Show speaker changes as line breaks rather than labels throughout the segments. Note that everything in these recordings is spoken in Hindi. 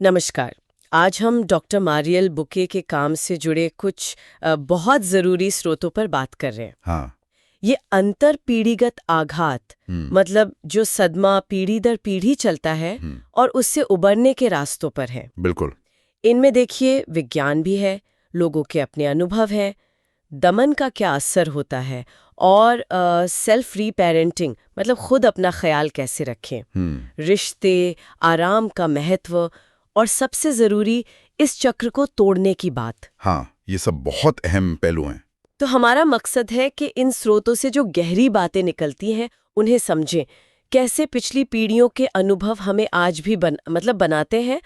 नमस्कार। आज हम डॉक्टर मारियल बुके के काम से जुड़े कुछ बहुत ज़रूरी स्रोतों पर बात कर रहे हैं।
हाँ।
ये अंतर पीढ़ीगत आघात, मतलब जो सदमा पीढ़ी दर पीढ़ी चलता है और उससे उबरने के रास्तों पर है।
बिल्कुल।
इनमें देखिए विज्ञान भी है, लोगों के अपने अनुभव हैं, दमन का क्या असर होता है और सेल्फ रीपेरेंटिंग, मतलब खुद अपना ख्याल कैसे रखें, रिश्ते, आराम का महत्व और सबसे ज़रूरी इस चक्र को तोड़ने की बात।
हाँ, ये सब बहुत अहम पहलू हैं।
तो हमारा मकसद है कि इन स्रोतों से जो गहरी बातें निकलती हैं उन्हें समझें, कैसे पिछली पीढ़ियों के अनुभव हमें आज भी बनाते हैं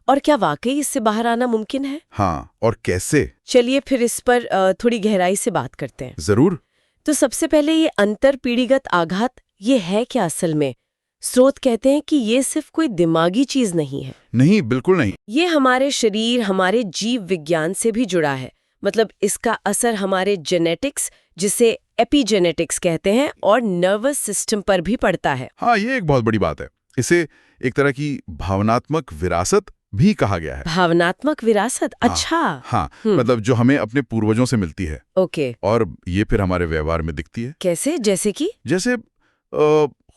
और क्या वाकई इससे बाहर आना मुमकिन है।
हाँ, और कैसे?
चलिए फिर इस पर थोड़ी गहराई से बात करते हैं।
जरूर।
तो सबसे पहले ये अंतर पीढ़ीगत आघात, ये है क्या असल में? स्रोत कहते हैं कि ये सिर्फ कोई दिमागी चीज नहीं है।
नहीं, बिल्कुल नहीं।
ये हमारे शरीर, हमारे जीव विज्ञान से भी जुड़ा है। मतलब इसका असर हमारे जेनेटिक्स, जिसे एपिजेनेटिक्स कहते हैं, और नर्वस सिस्टम पर भी पड़ता है।
हाँ, ये एक बहुत बड़ी बात है। इसे एक तरह की भावनात्मक विरासत भी कहा गया है।
भावनात्मक विरासत?
हाँ,
अच्छा।
हाँ, मतलब जो हमें अपने पूर्वजों से मिलती है।
ओके।
और ये फिर हमारे व्यवहार में दिखती है।
कैसे? जैसे कि?
जैसे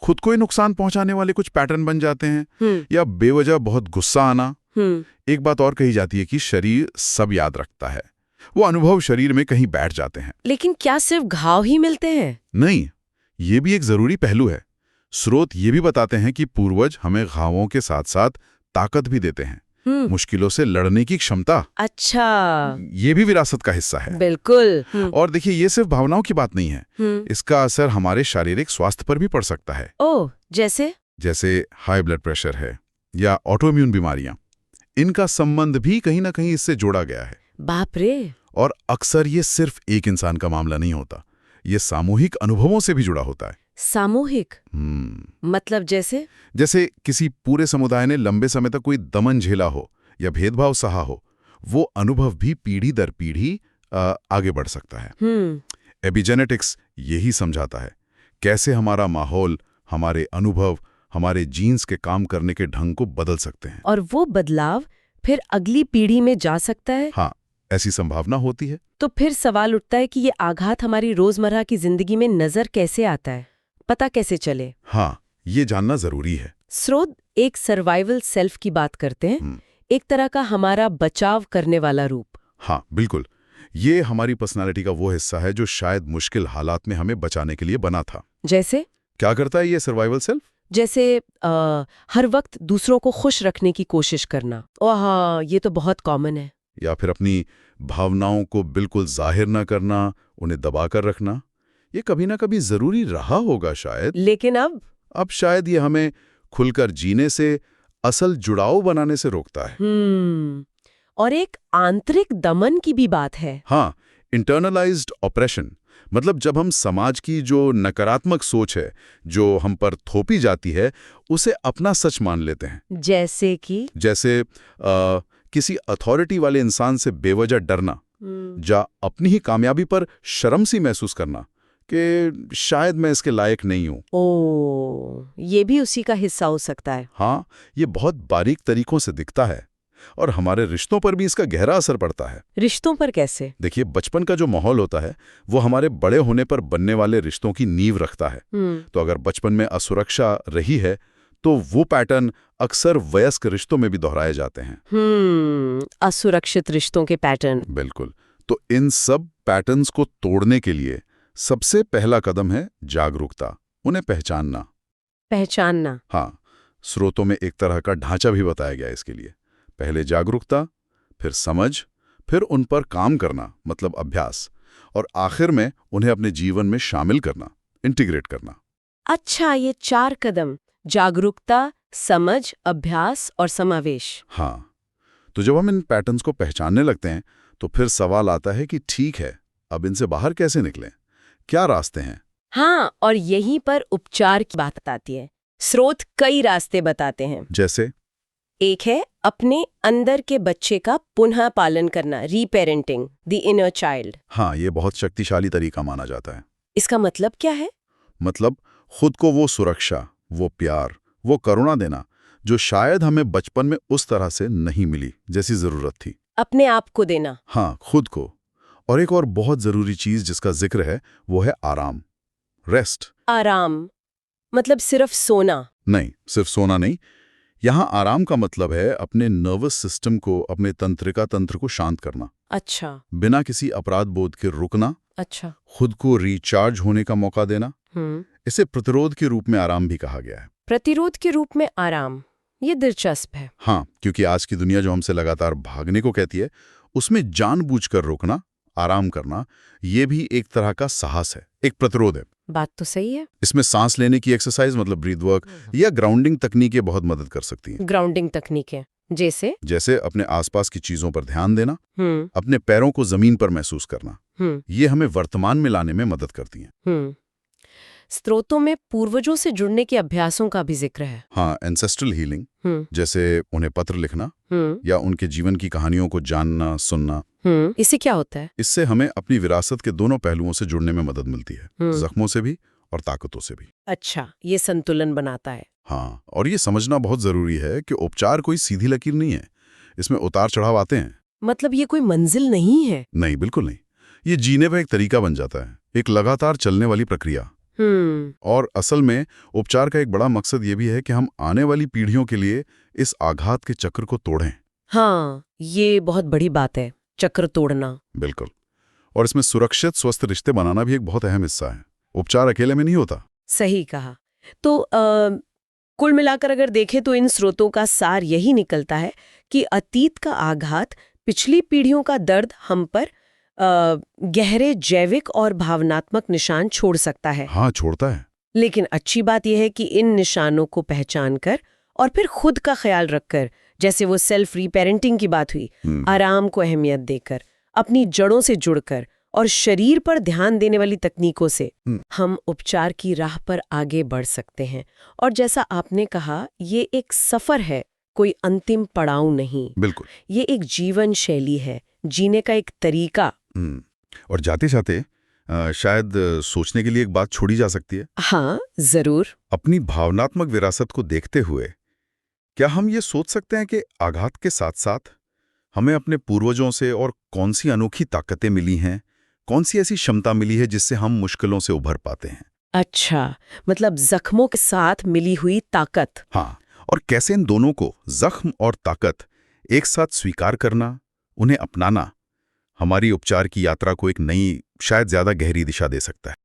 खुद को ही नुकसान पहुंचाने वाले कुछ पैटर्न बन जाते हैं, या बेवजह बहुत गुस्सा आना। एक बात और कही जाती है कि शरीर सब याद रखता है। वो अनुभव शरीर में कहीं बैठ जाते हैं।
लेकिन क्या सिर्फ घाव ही मिलते हैं?
नहीं, ये भी एक जरूरी पहलू है। स्रोत ये भी बताते हैं कि पूर्वज हमें घावों के साथ साथ ताकत भी देते हैं, मुश्किलों से लड़ने की क्षमता।
अच्छा।
ये भी विरासत का हिस्सा है।
बिल्कुल।
और देखिए, ये सिर्फ भावनाओं की बात नहीं है। इसका असर हमारे शारीरिक स्वास्थ्य पर भी पड़ सकता है।
ओह, जैसे
हाई ब्लड प्रेशर है या ऑटोइम्यून बीमारियां। इनका संबंध भी कहीं ना कहीं इससे जोड़ा गया है।
बाप रे।
और अक्सर ये सिर्फ एक इंसान का मामला नहीं होता, ये सामूहिक अनुभवों से भी जुड़ा होता है।
सामूहिक? मतलब जैसे
किसी पूरे समुदाय ने लंबे समय तक कोई दमन झेला हो या भेदभाव सहा हो, वो अनुभव भी पीढ़ी दर पीढ़ी आगे बढ़ सकता है। एपिजेनेटिक्स यही समझाता है कैसे हमारा माहौल, हमारे अनुभव, हमारे जीन्स के काम करने के ढंग को बदल सकते हैं।
और वो बदलाव फिर अगली पीढ़ी में जा सकता है?
हाँ, ऐसी संभावना होती है।
तो फिर सवाल उठता है कि ये आघात हमारी रोजमर्रा की जिंदगी में नजर कैसे आता है, पता कैसे चले?
हाँ, ये जानना जरूरी है।
स्रोत एक सर्वाइवल सेल्फ की बात करते हैं, एक तरह का हमारा बचाव करने वाला रूप।
हाँ, बिल्कुल। ये हमारी पर्सनालिटी का वो हिस्सा है जो शायद मुश्किल हालात में हमें बचाने के लिए बना था।
जैसे?
क्या करता है ये सर्वाइवल सेल्फ?
जैसे हर वक्त दूसरों को खुश रखने की कोशिश करना। ओह हाँ, ये तो बहुत कॉमन है।
या फिर अपनी भावनाओं को बिल्कुल जाहिर न करना, उन्हें दबाकर रखना। ये कभी ना कभी जरूरी रहा होगा शायद।
लेकिन अब
शायद ये हमें खुलकर जीने से, असल जुड़ाव बनाने से रोकता है।
और एक आंतरिक दमन की भी बात है।
हाँ, इंटरनलाइज्ड ऑपरेशन। मतलब जब हम समाज की जो नकारात्मक सोच है, जो हम पर थोपी जाती है, उसे अपना सच मान लेते हैं। जैसे किसी अथॉरिटी वाले इंसान से बेवजह डरना, या अपनी ही कामयाबी पर शर्म सी महसूस करना कि शायद मैं इसके लायक नहीं हूं।
ओह, ये भी उसी का हिस्सा हो सकता है।
हाँ, ये बहुत बारीक तरीकों से दिखता है और हमारे रिश्तों पर भी इसका गहरा असर पड़ता है।
रिश्तों पर कैसे?
देखिए, बचपन का जो माहौल होता है वो हमारे बड़े होने पर बनने वाले रिश्तों की नींव रखता है। तो अगर बचपन में असुरक्षा रही है तो वो पैटर्न अक्सर वयस्क रिश्तों में भी दोहराए जाते हैं।
असुरक्षित रिश्तों के पैटर्न।
बिल्कुल। तो इन सब पैटर्न्स को तोड़ने के लिए सबसे पहला कदम है जागरूकता, उन्हें पहचानना। हाँ, स्रोतों में एक तरह का ढांचा भी बताया गया इसके लिए। पहले जागरूकता, फिर समझ, फिर उन पर काम करना, मतलब अभ्यास, और आखिर में उन्हें अपने जीवन में शामिल करना, इंटीग्रेट करना।
अच्छा, ये 4 कदम: जागरूकता, समझ, अभ्यास और समावेश।
हाँ, तो जब हम इन पैटर्न्स को पहचानने लगते हैं तो फिर सवाल आता है कि ठीक है, अब इनसे बाहर कैसे निकलें? क्या रास्ते हैं?
हाँ, और यहीं पर उपचार की बात आती है। स्रोत कई रास्ते बताते हैं।
जैसे?
एक है अपने अंदर के बच्चे का पुनः पालन करना, रीपेरेंटिंग द इनर चाइल्ड।
हाँ, ये बहुत शक्तिशाली तरीका माना जाता है।
इसका मतलब क्या है?
मतलब खुद को वो सुरक्षा, वो प्यार, वो करुणा देना जो शायद हमें बचपन में उस तरह से नहीं मिली जैसी जरूरत थी।
अपने आप को देना।
हाँ, खुद को। और एक और बहुत जरूरी चीज जिसका जिक्र है वो है आराम, रेस्ट।
आराम मतलब सिर्फ सोना?
नहीं, सिर्फ सोना नहीं। यहाँ आराम का मतलब है अपने नर्वस सिस्टम को, अपने तंत्रिका तंत्र को शांत करना।
अच्छा।
बिना किसी अपराध बोध के रुकना।
अच्छा।
खुद को रिचार्ज होने का मौका देना। इसे प्रतिरोध के रूप में आराम भी कहा गया है।
प्रतिरोध के रूप में आराम, ये दिलचस्प है।
हाँ, क्योंकि आज की दुनिया जो हमसे लगातार भागने को कहती है, उसमें जानबूझकर रोकना, आराम करना, ये भी एक तरह का साहस है, एक प्रतिरोध है।
बात तो सही है।
इसमें सांस लेने की एक्सरसाइज मतलब ब्रीथ वर्क या ग्राउंडिंग तकनीकें बहुत मदद कर सकती हैं।
ग्राउंडिंग तकनीकें जैसे
अपने आसपास की चीजों पर ध्यान देना, अपने पैरों को जमीन पर महसूस करना, ये हमें वर्तमान में लाने में मदद करती हैं।
स्त्रोतों में पूर्वजों से जुड़ने के अभ्यासों का भी जिक्र है।
हाँ, एंसेस्ट्रल हीलिंग, जैसे उन्हें पत्र लिखना या उनके जीवन की कहानियों को जानना, सुनना।
इससे क्या होता है?
इससे हमें अपनी विरासत के दोनों पहलुओं से जुड़ने में मदद मिलती है, जख्मों से भी और ताकतों से भी।
अच्छा, ये संतुलन बनाता है।
हाँ, और ये समझना बहुत जरूरी है कि उपचार कोई सीधी लकीर नहीं है, इसमें उतार चढ़ाव आते हैं।
मतलब ये कोई मंजिल नहीं है?
नहीं, बिल्कुल नहीं। ये जीने का एक तरीका बन जाता है, एक लगातार चलने वाली प्रक्रिया। और असल में उपचार का एक बड़ा मकसद ये भी है कि हम आने वाली पीढ़ियों के लिए इस आघात के चक्र को तोड़ें।
हाँ, ये बहुत बड़ी बात है, चक्र तोड़ना।
बिल्कुल। और इसमें सुरक्षित स्वस्थ रिश्ते बनाना भी एक बहुत अहम हिस्सा है। उपचार अकेले में नहीं होता।
सही कहा। तो कुल मिलाकर अगर देखें तो इन स्रोतों का सार यही निकलता है कि अतीत का आघात, पिछली पीढ़ियों का दर्द हम पर गहरे जैविक और भावनात्मक निशान छोड़ सकता है।
हाँ, छोड़ता है।
लेकिन अच्छी बात यह है कि इन निशानों को पहचान कर और फिर खुद का ख्याल रखकर, जैसे वो सेल्फ रीपेरेंटिंग की बात हुई, आराम को अहमियत देकर, अपनी जड़ों से जुड़कर और शरीर पर ध्यान देने वाली तकनीकों से हम उपचार की राह पर आगे बढ़ सकते हैं। और जैसा आपने कहा, ये एक सफर है, कोई अंतिम पड़ाव नहीं।
बिल्कुल।
ये एक जीवन शैली है, जीने का एक तरीका।
और जाते जाते शायद सोचने के लिए एक बात छोड़ी जा सकती है।
हाँ, जरूर।
अपनी भावनात्मक विरासत को देखते हुए क्या हम ये सोच सकते हैं कि आघात के साथ साथ हमें अपने पूर्वजों से और कौन सी अनोखी ताकतें मिली हैं, कौन सी ऐसी क्षमता मिली है जिससे हम मुश्किलों से उभर पाते हैं?
अच्छा, मतलब जख्मों के साथ मिली हुई ताकत।
हाँ, और कैसे इन दोनों को, जख्म और ताकत, एक साथ स्वीकार करना, उन्हें अपनाना, हमारी उपचार की यात्रा को एक नई, शायद ज्यादा गहरी दिशा दे सकता है।